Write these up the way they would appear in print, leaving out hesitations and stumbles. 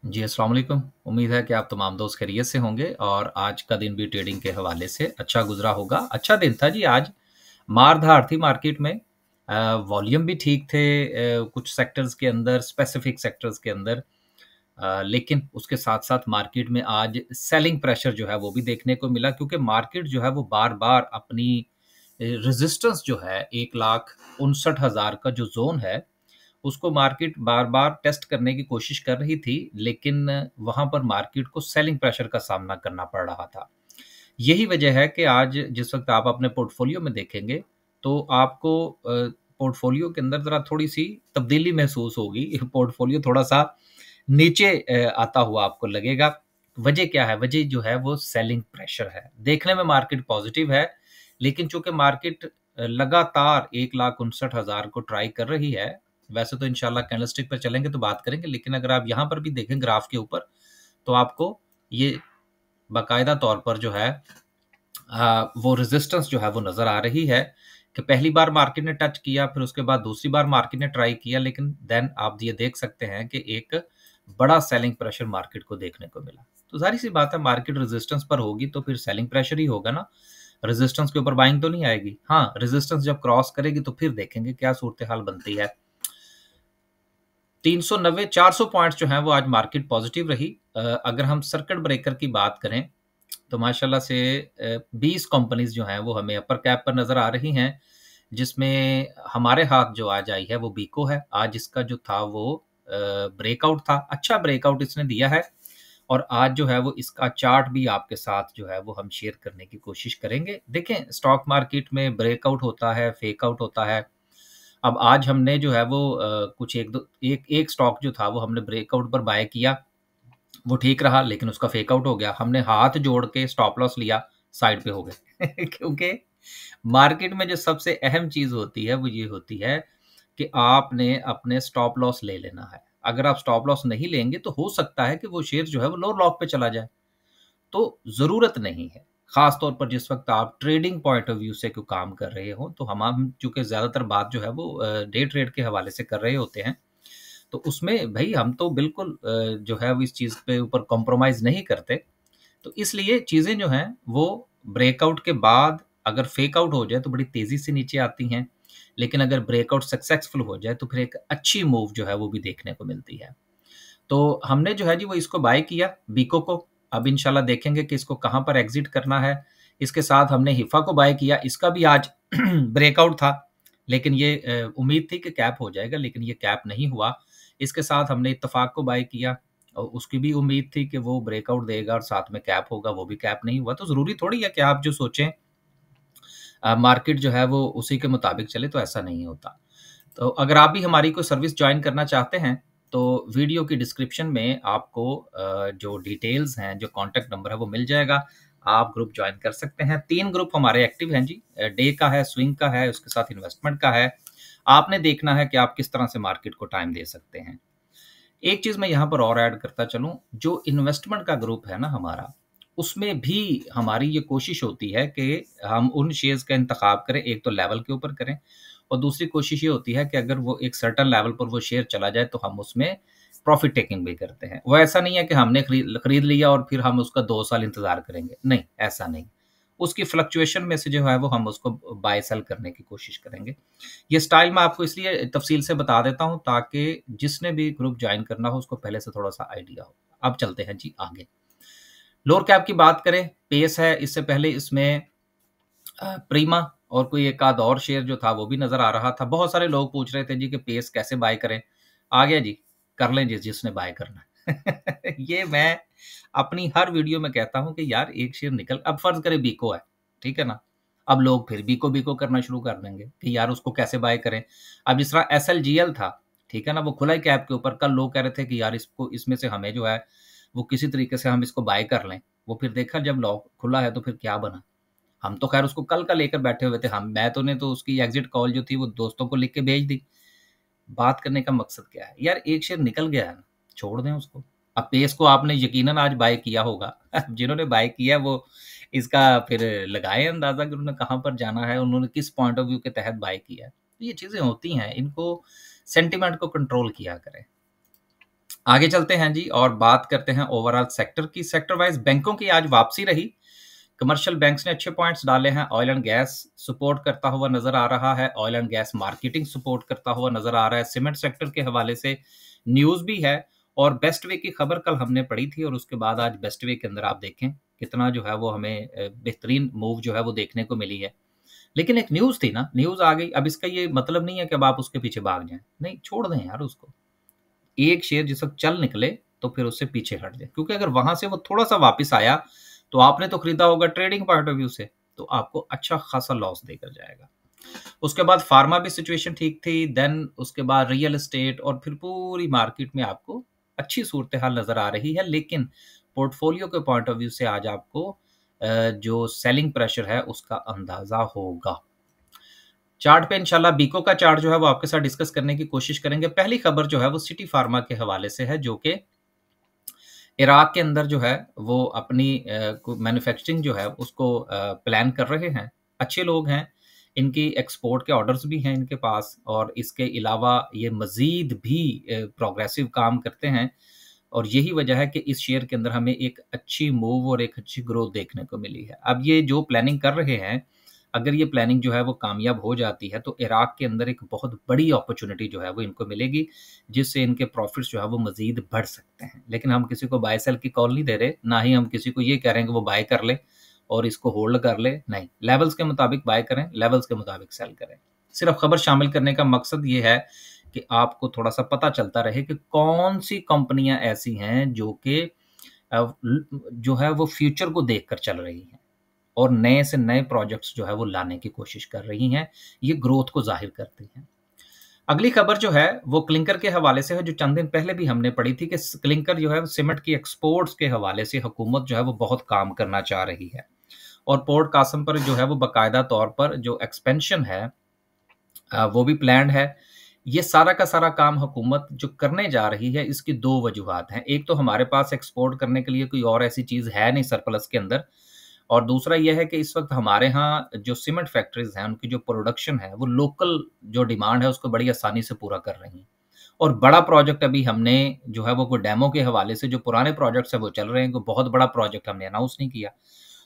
जी, अस्सलाम वालेकुम। उम्मीद है कि आप तमाम दोस्त खैरियत से होंगे और आज का दिन भी ट्रेडिंग के हवाले से अच्छा गुज़रा होगा। अच्छा दिन था जी आज, मार-धाड़ थी मार्केट में। वॉल्यूम भी ठीक थे कुछ सेक्टर्स के अंदर, स्पेसिफिक सेक्टर्स के अंदर। लेकिन उसके साथ-साथ मार्केट में आज सेलिंग प्रेशर जो है वो भी देखने को मिला क्योंकि मार्केट जो है वो बार-बार अपनी रेजिस्टेंस जो है 1,59,000 का जो ज़ोन है उसको मार्केट बार-बार टेस्ट करने की कोशिश कर रही थी, लेकिन वहाँ पर मार्केट को सेलिंग प्रेशर का सामना करना पड़ रहा था। यही वजह है कि आज जिस वक़्त आप अपने पोर्टफ़ोलियो में देखेंगे, तो आपको पोर्टफ़ोलियो के अंदर ज़रा थोड़ी-सी तब्दीली महसूस होगी। पोर्टफ़ोलियो थोड़ा-सा नीचे आता हुआ आपको लगेगा। वजह क्या है? वजह जो है वो सेलिंग प्रेशर है। देखने में मार्केट पॉज़िटिव है, लेकिन चूँकि मार्केट लगातार 1,59,000 को ट्राई कर रही है, वैसे तो इंशाल्लाह कैंडलस्टिक पे चलेंगे तो बात करेंगे, लेकिन अगर आप यहाँ पर भी देखें ग्राफ के ऊपर, तो आपको ये बाकायदा तौर पर जो है वो रेजिस्टेंस जो है वो नज़र आ रही है कि पहली बार मार्केट ने टच किया, फिर उसके बाद दूसरी बार मार्केट ने ट्राई किया, लेकिन देन आप ये देख सकते हैं कि एक बड़ा सेलिंग प्रेशर मार्केट को देखने को मिला। तो ज़ाहिर-सी बात है मार्केट रेजिस्टेंस पर होगी तो फिर सेलिंग प्रेशर ही होगा ना, रेजिस्टेंस के ऊपर बाइंग तो नहीं आएगी। हाँ, रेजिस्टेंस जब क्रॉस करेगी तो फिर देखेंगे क्या सूरत-ए-हाल बनती है। 390 400 पॉइंट्स जो हैं वो आज मार्केट पॉजिटिव रही। अगर हम सर्किट ब्रेकर की बात करें तो माशाल्लाह से 20 कंपनीज़ जो हैं वो हमें अपर कैप पर नज़र आ रही हैं, जिसमें हमारे हाथ जो आज आई है वो बीको है। आज इसका जो था वो ब्रेकआउट था, अच्छा ब्रेकआउट इसने दिया है और आज जो है वो इसका चार्ट भी आपके साथ जो है वो हम शेयर करने की कोशिश करेंगे। देखें स्टॉक मार्केट में ब्रेकआउट होता है, फेक आउट होता है। अब आज हमने जो है वो कुछ 1-2 एक स्टॉक जो था वो हमने ब्रेकआउट पर बाय किया, वो ठीक रहा लेकिन उसका फेक आउट हो गया। हमने हाथ जोड़ के स्टॉप लॉस लिया, साइड पे हो गए क्योंकि मार्केट में जो सबसे अहम चीज़ होती है वो ये होती है कि आपने अपने स्टॉप लॉस ले लेना है। अगर आप स्टॉप लॉस नहीं लेंगे तो हो सकता है कि वो शेयर जो है वो लोअर लॉक पे चला जाए। तो ज़रूरत नहीं है। ख़ास तौर पर जिस वक़्त आप ट्रेडिंग पॉइंट ऑफ व्यू से कोई काम कर रहे हो, तो हम चूँकि ज़्यादातर बात जो है वो डे ट्रेड के हवाले से कर रहे होते हैं, तो उसमें भई हम तो बिल्कुल जो है वो इस चीज़ के ऊपर कॉम्प्रोमाइज़ नहीं करते। तो इसलिए चीज़ें जो हैं वो ब्रेकआउट के बाद अगर फेक आउट हो जाए तो बड़ी तेज़ी से नीचे आती हैं, लेकिन अगर ब्रेकआउट सक्सेसफुल हो जाए तो फिर एक अच्छी मूव जो है वो भी देखने को मिलती है। तो हमने जो है जी वो इसको बाय किया बीको को। अब इंशाल्लाह देखेंगे कि इसको कहाँ पर एग्ज़िट करना है। इसके साथ हमने हिफ़ा को बाय किया, इसका भी आज ब्रेकआउट था, लेकिन ये उम्मीद थी कि कैप हो जाएगा, लेकिन ये कैप नहीं हुआ। इसके साथ हमने इत्तफ़ाक को बाय किया और उसकी भी उम्मीद थी कि वो ब्रेकआउट देगा और साथ में कैप होगा, वो भी कैप नहीं हुआ। तो ज़रूरी थोड़ी है कि आप जो सोचें मार्केट जो है वो उसी के मुताबिक चले, तो ऐसा नहीं होता। तो अगर आप भी हमारी कोई सर्विस जॉइन करना चाहते हैं, तो वीडियो की डिस्क्रिप्शन में आपको जो डिटेल्स हैं, जो कॉन्टैक्ट नंबर है वो मिल जाएगा। आप ग्रुप जॉइन कर सकते हैं। 3 ग्रुप हमारे एक्टिव हैं जी। डे का है, स्विंग का है, उसके साथ इन्वेस्टमेंट का है। आपने देखना है कि आप किस तरह से मार्केट को टाइम दे सकते हैं। एक चीज़ मैं यहाँ पर और ऐड करता चलूँ, जो इन्वेस्टमेंट का ग्रुप है ना हमारा, उसमें भी हमारी ये कोशिश होती है कि हम उन शेयर्स का इंतखाब करें, एक तो लेवल के ऊपर करें और दूसरी कोशिश ये होती है कि अगर वो एक सर्टेन लेवल पर वो शेयर चला जाए, तो हम उसमें प्रॉफ़िट टेकिंग भी करते हैं। वो ऐसा नहीं है कि हमने खरीद लिया और फिर हम उसका 2 साल इंतज़ार करेंगे, नहीं, ऐसा नहीं। उसकी फ्लक्चुएशन में से जो है वो हम उसको बाय सेल करने की कोशिश करेंगे। ये स्टाइल मैं आपको इसलिए तफ़सील से बता देता हूँ ताकि जिसने भी ग्रुप जॉइन करना हो उसको पहले से थोड़ा-सा आइडिया हो। अब चलते हैं जी आगे। लोअर कैप की बात करें, पेस है, इससे पहले इसमें प्रीमा और कोई एक आध और शेयर जो था वो भी नज़र आ रहा था। बहुत सारे लोग पूछ रहे थे जी कि पेस कैसे बाय करें? आ गया जी, कर लें जिसने बाय करना है। ये मैं अपनी हर वीडियो में कहता हूँ कि यार एक शेयर निकल अब फ़र्ज़ करें बीको है, ठीक है ना? अब लोग फिर बीको करना शुरू कर देंगे कि यार उसको कैसे बाय करें? अब जिस तरह एसएलजीएल था, ठीक है ना? वो खुला ही कैप के ऊपर कल लोग कह रहे थे कि यार इसको इसमें से हमें जो है वो किसी तरीके से हम इसको बाय कर लें। वो फिर देखा जब लॉक खुला है तो फिर क्या बना? हम तो ख़ैर उसको कल का लेकर बैठे हुए थे मैं तो ने तो उसकी एग्ज़िट कॉल जो थी वो दोस्तों को लिख के भेज दी। बात करने का मकसद क्या है? यार एक शेयर निकल गया है ना, छोड़ दें उसको। अब पेस को आपने यकीनन आज बाय किया होगा। जिन्होंने बाय किया वो इसका फिर लगाएँ अंदाज़ा कि उन्होंने कहाँ पर जाना है, उन्होंने किस पॉइंट ऑफ व्यू के तहत बाय किया है। तो ये चीज़ें होती हैं, इनको सेंटिमेंट को कंट्रोल किया करें। आगे चलते हैं जी और बात करते हैं ओवरऑल सेक्टर की। सेक्टर वाइज बैंकों की आज वापसी रही। कमर्शियल बैंक्स ने अच्छे पॉइंट्स डाले हैं। ऑयल एंड गैस सपोर्ट करता हुआ नजर आ रहा है। Oil and gas marketing support करता हुआ नजर आ रहा है। सीमेंट सेक्टर के हवाले से न्यूज भी है और बेस्ट वे की खबर कल हमने पढ़ी थी और उसके बाद आज बेस्ट वे के अंदर आप देखें कितना जो है वो हमें बेहतरीन मूव जो है वो देखने को मिली है। लेकिन एक न्यूज थी ना, न्यूज आ गई। अब इसका ये मतलब नहीं है कि अब आप उसके पीछे भाग जाएं, नहीं, छोड़ दें यार उसको। एक शेयर जिस वक्त चल निकले तो फिर उससे पीछे हट जाए, क्योंकि अगर वहां से वो थोड़ा सा वापस आया तो आपने तो खरीदा होगा ट्रेडिंग पॉइंट ऑफ व्यू से, तो आपको अच्छा खासा लॉस देकर जाएगा। उसके बाद फार्मा भी सिचुएशन ठीक थी, देन उसके बाद रियल एस्टेट और फिर पूरी मार्केट में आपको अच्छी सूरत हाल नजर आ रही है। लेकिन पोर्टफोलियो के पॉइंट ऑफ व्यू से आज आपको जो सेलिंग प्रेशर है उसका अंदाजा होगा। चार्ट पे इंशाल्लाह बीको का चार्ट जो है वो आपके साथ डिस्कस करने की कोशिश करेंगे। पहली खबर जो है वो सिटी फार्मा के हवाले से है, जो कि इराक के अंदर जो है वो अपनी मैन्युफैक्चरिंग जो है उसको प्लान कर रहे हैं। अच्छे लोग हैं, इनकी एक्सपोर्ट के ऑर्डर्स भी हैं इनके पास, और इसके अलावा ये मज़ीद भी प्रोग्रेसिव काम करते हैं। और यही वजह है कि इस शेयर के अंदर हमें एक अच्छी मूव और एक अच्छी ग्रोथ देखने को मिली है। अब ये जो प्लानिंग कर रहे हैं, अगर ये प्लानिंग जो है वो कामयाब हो जाती है तो इराक के अंदर एक बहुत बड़ी अपॉर्चुनिटी जो है वो इनको मिलेगी, जिससे इनके प्रॉफिट्स जो है वो मज़ीद बढ़ सकते हैं। लेकिन हम किसी को बाय सेल की कॉल नहीं दे रहे, ना ही हम किसी को ये कह रहे हैं कि वो बाय कर ले और इसको होल्ड कर ले। नहीं, लेवल्स के मुताबिक बाय करें, लेवल्स के मुताबिक सेल करें। सिर्फ खबर शामिल करने का मकसद ये है कि आपको थोड़ा सा पता चलता रहे कि कौन सी कंपनियां ऐसी हैं जो कि जो है वो फ्यूचर को देखकर चल रही हैं और नए से नए प्रोजेक्ट्स जो है वो लाने की कोशिश कर रही हैं। ये ग्रोथ को जाहिर करती हैं। अगली खबर जो है वो क्लिंकर के हवाले से है, जो चंद दिन पहले भी हमने पढ़ी थी कि क्लिंकर जो है सीमेंट की एक्सपोर्ट्स के हवाले से हुकूमत जो है वो बहुत काम करना चाह रही है और पोर्ट कासम पर जो है वो बाकायदा तौर पर जो एक्सपेंशन है वो भी प्लान्ड है। ये सारा का सारा काम हुकूमत जो करने जा रही है, इसकी दो वजूहात हैं। एक तो हमारे पास एक्सपोर्ट करने के लिए कोई और ऐसी चीज़ है नहीं सरप्लस के अंदर, और दूसरा यह है कि इस वक्त हमारे यहाँ जो सीमेंट फैक्ट्रीज हैं उनकी जो प्रोडक्शन है वो लोकल जो डिमांड है उसको बड़ी आसानी से पूरा कर रही हैं। और बड़ा प्रोजेक्ट अभी हमने जो है वो कोई डेमो के हवाले से, जो पुराने प्रोजेक्ट्स हैं वो चल रहे हैं, कोई बहुत बड़ा प्रोजेक्ट हमने अनाउंस नहीं किया।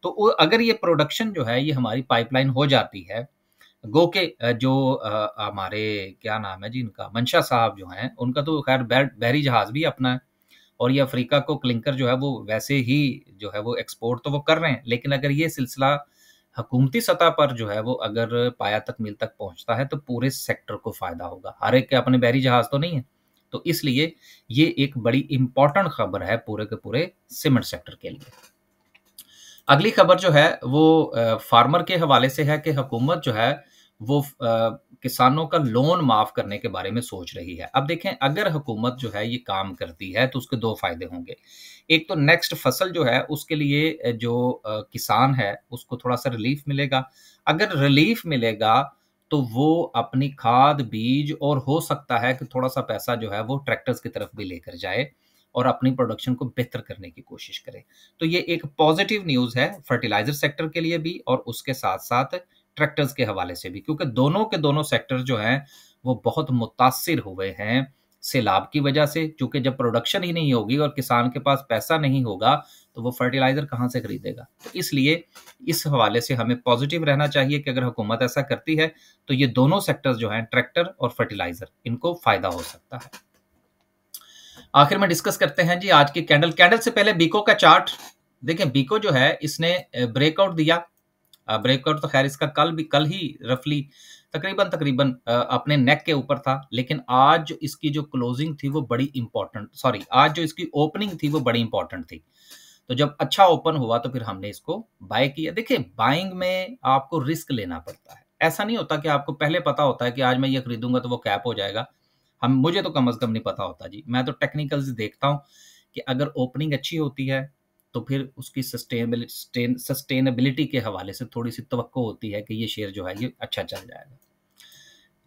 तो अगर ये प्रोडक्शन जो है ये हमारी पाइपलाइन हो जाती है, गो के जो हमारे क्या नाम है जी इनका, मंशा साहब जो हैं, उनका तो खैर बहरी जहाज भी अपना है और ये अफ्रीका को क्लिंकर जो है वो वैसे ही जो है वो एक्सपोर्ट तो वो कर रहे हैं। लेकिन अगर ये सिलसिला हुकूमती सतह पर जो है वो अगर पाया तक मील तक पहुंचता है तो पूरे सेक्टर को फायदा होगा। हर एक के अपने बहरी जहाज तो नहीं है, तो इसलिए ये एक बड़ी इंपॉर्टेंट खबर है पूरे के पूरे सीमेंट सेक्टर के लिए। अगली खबर जो है वो फार्मर के हवाले से है कि हुकूमत जो है वो किसानों का लोन माफ करने के बारे में सोच रही है। अब देखें, अगर हुकूमत जो है ये काम करती है तो उसके दो फायदे होंगे। एक तो नेक्स्ट फसल जो है उसके लिए जो किसान है उसको थोड़ा सा रिलीफ मिलेगा। अगर रिलीफ मिलेगा तो वो अपनी खाद, बीज और हो सकता है कि थोड़ा सा पैसा जो है वो ट्रैक्टर्स की तरफ भी लेकर जाए और अपनी प्रोडक्शन को बेहतर करने की कोशिश करे। तो ये एक पॉजिटिव न्यूज़ है फर्टिलाइजर सेक्टर के लिए भी और उसके साथ-साथ ट्रैक्टर्स के हवाले से भी, क्योंकि दोनों के दोनों सेक्टर जो हैं वो बहुत मुतासिर हुए हैं सैलाब की वजह से। क्योंकि जब प्रोडक्शन ही नहीं होगी और किसान के पास पैसा नहीं होगा तो वो फर्टिलाइजर कहाँ से खरीदेगा। तो इसलिए इस हवाले से हमें पॉजिटिव रहना चाहिए कि अगर हुकूमत ऐसा करती है तो ये दोनों सेक्टर्स जो हैं, ट्रैक्टर और फर्टिलाइजर, इनको फायदा हो सकता है। आखिर में डिस्कस करते हैं जी आज की कैंडल से पहले बीको का चार्ट देखें। बीको जो है इसने ब्रेकआउट दिया। ब्रेकआउट तो खैर इसका कल ही रफली तकरीबन अपने नेक के ऊपर था, लेकिन आज जो इसकी जो क्लोजिंग थी वो बड़ी इंपॉर्टेंट, आज जो इसकी ओपनिंग थी वो बड़ी इंपॉर्टेंट थी। तो जब अच्छा ओपन हुआ तो फिर हमने इसको बाय किया। देखिए, बाइंग में आपको रिस्क लेना पड़ता है। ऐसा नहीं होता कि आपको पहले पता होता है कि आज मैं ये खरीदूंगा तो वो कैप हो जाएगा। मुझे तो कम से कम नहीं पता होता जी। मैं तो टेक्निकल्स देखता हूँ कि अगर ओपनिंग अच्छी होती है तो फिर उसकी सस्टेनेबिलिटी के हवाले से थोड़ी सी तवक्को होती है कि ये शेयर जो है ये अच्छा चल जाएगा।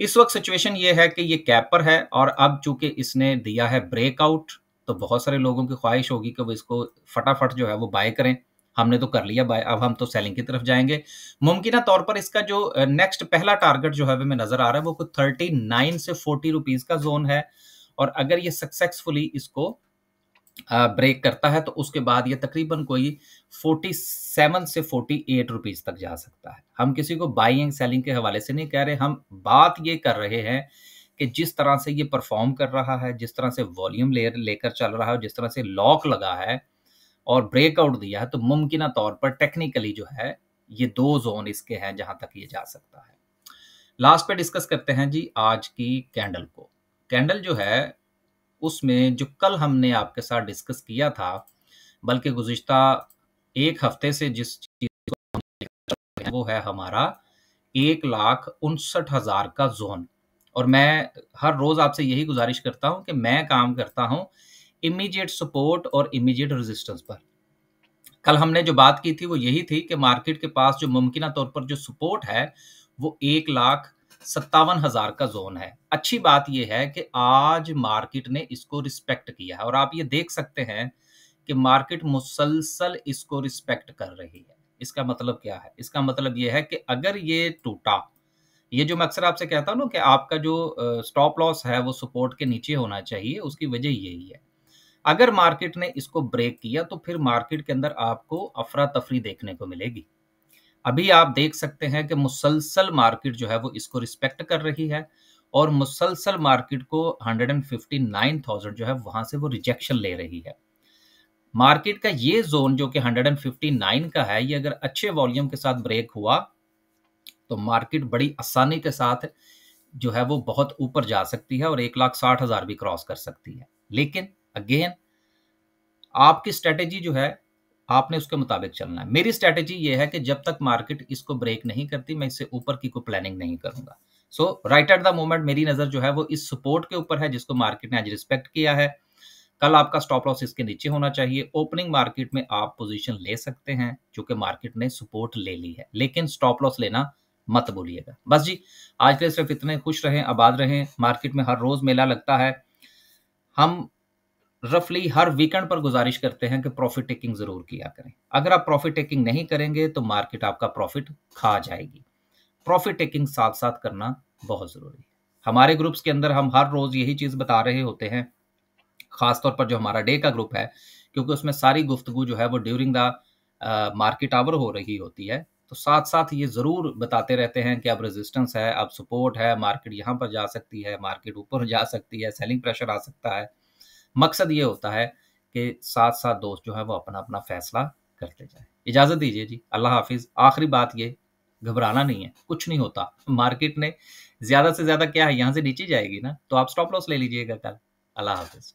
इस वक्त सिचुएशन ये है कि ये कैप पर है और अब चूंकि इसने दिया है ब्रेकआउट तो बहुत सारे लोगों की ख्वाहिश होगी कि वो इसको फटाफट जो है वो बाय करें। हमने तो कर लिया बाय, अब हम तो सेलिंग की तरफ जाएंगे। मुमकिन तौर पर इसका जो नेक्स्ट पहला टारगेट जो है हमें नजर आ रहा है वो 39 से 40 रुपीज का जोन है और अगर ये सक्सेसफुली इसको ब्रेक करता है तो उसके बाद ये तकरीबन कोई 47 से 48 रुपीस तक जा सकता है। हम किसी को बाइंग सेलिंग के हवाले से नहीं कह रहे, हम बात ये कर रहे हैं कि जिस तरह से ये परफॉर्म कर रहा है, जिस तरह से वॉल्यूम लेकर चल रहा है, जिस तरह से लॉक लगा है और ब्रेकआउट दिया है, तो मुमकिन तौर पर टेक्निकली जो है ये 2 जोन इसके हैं जहां तक ये जा सकता है। लास्ट पे डिस्कस करते हैं जी आज की कैंडल को। कैंडल जो है उसमें जो कल हमने आपके साथ डिस्कस किया था, बल्कि गुज़िश्ता 1 हफ्ते से जिस चीज़ को हम वो है हमारा 1,59,000 का ज़ोन। और मैं हर रोज़ आपसे यही गुज़ारिश करता हूँ कि मैं काम करता हूँ इमीडिएट सपोर्ट और इमीडिएट रेजिस्टेंस पर। कल हमने जो बात की थी वो यही थी कि मार्केट के पास जो मुमकिन तौर पर जो सपोर्ट है वो 1,57,000 का जोन है। अच्छी बात यह है कि आज मार्केट ने इसको रिस्पेक्ट किया है और आप ये देख सकते हैं कि मार्केट मुसलसल इसको रिस्पेक्ट कर रही है। इसका मतलब क्या है? इसका मतलब यह है कि अगर ये टूटा, ये जो मैं अक्सर आपसे कहता हूँ ना कि आपका जो स्टॉप लॉस है वो सपोर्ट के नीचे होना चाहिए, उसकी वजह यही है। अगर मार्केट ने इसको ब्रेक किया तो फिर मार्केट के अंदर आपको अफरा-तफरी देखने को मिलेगी। अभी आप देख सकते हैं कि मुसलसल मार्केट जो है वो इसको रिस्पेक्ट कर रही है और मुसलसल मार्केट को 159,000 जो है वहां से वो रिजेक्शन ले रही है। मार्केट का ये जोन जो कि 159 का है, ये अगर अच्छे वॉल्यूम के साथ ब्रेक हुआ तो मार्केट बड़ी आसानी के साथ जो है वो बहुत ऊपर जा सकती है और 1,60,000 भी क्रॉस कर सकती है। लेकिन अगेन आपकी स्ट्रेटेजी जो है आपने उसके मुताबिक चलना है। मेरी स्ट्रेटेजी ये है कि जब तक मार्केट इसको ब्रेक नहीं करती मैं इससे ऊपर की कोई प्लानिंग नहीं करूंगा। सो राइट एट द मोमेंट मेरी नजर जो है वो इस सपोर्ट के ऊपर है जिसको मार्केट ने आज रिस्पेक्ट किया है। कल आपका स्टॉप लॉस इसके नीचे होना चाहिए। ओपनिंग मार्केट में आप पोजीशन ले सकते हैं क्योंकि मार्केट ने सपोर्ट ले ली है, लेकिन स्टॉप लॉस लेना मत भूलिएगा। बस जी, आज के लिए सिर्फ इतने। खुश रहें, आबाद रहें। मार्केट में हर रोज मेला लगता है। हम रफली हर वीकेंड पर गुजारिश करते हैं कि प्रॉफिट टेकिंग जरूर किया करें। अगर आप प्रॉफिट टेकिंग नहीं करेंगे तो मार्केट आपका प्रॉफिट खा जाएगी। प्रॉफिट टेकिंग साथ साथ करना बहुत जरूरी है। हमारे ग्रुप्स के अंदर हम हर रोज यही चीज बता रहे होते हैं, खासतौर पर जो हमारा डे का ग्रुप है, क्योंकि उसमें सारी गुफ्तगू जो है वो ड्यूरिंग द मार्केट आवर हो रही होती है। तो साथ साथ ये जरूर बताते रहते हैं कि अब रेजिस्टेंस है, अब सपोर्ट है, मार्केट यहाँ पर जा सकती है, मार्केट ऊपर जा सकती है, सेलिंग प्रेशर आ सकता है। मकसद ये होता है कि साथ साथ दोस्त जो है वो अपना अपना फैसला करते जाए। इजाजत दीजिए जी, अल्लाह हाफिज। आखिरी बात ये, घबराना नहीं है, कुछ नहीं होता। मार्केट ने ज्यादा से ज्यादा क्या है, यहाँ से नीचे जाएगी ना, तो आप स्टॉप लॉस ले लीजिएगा कल। अल्लाह हाफिज।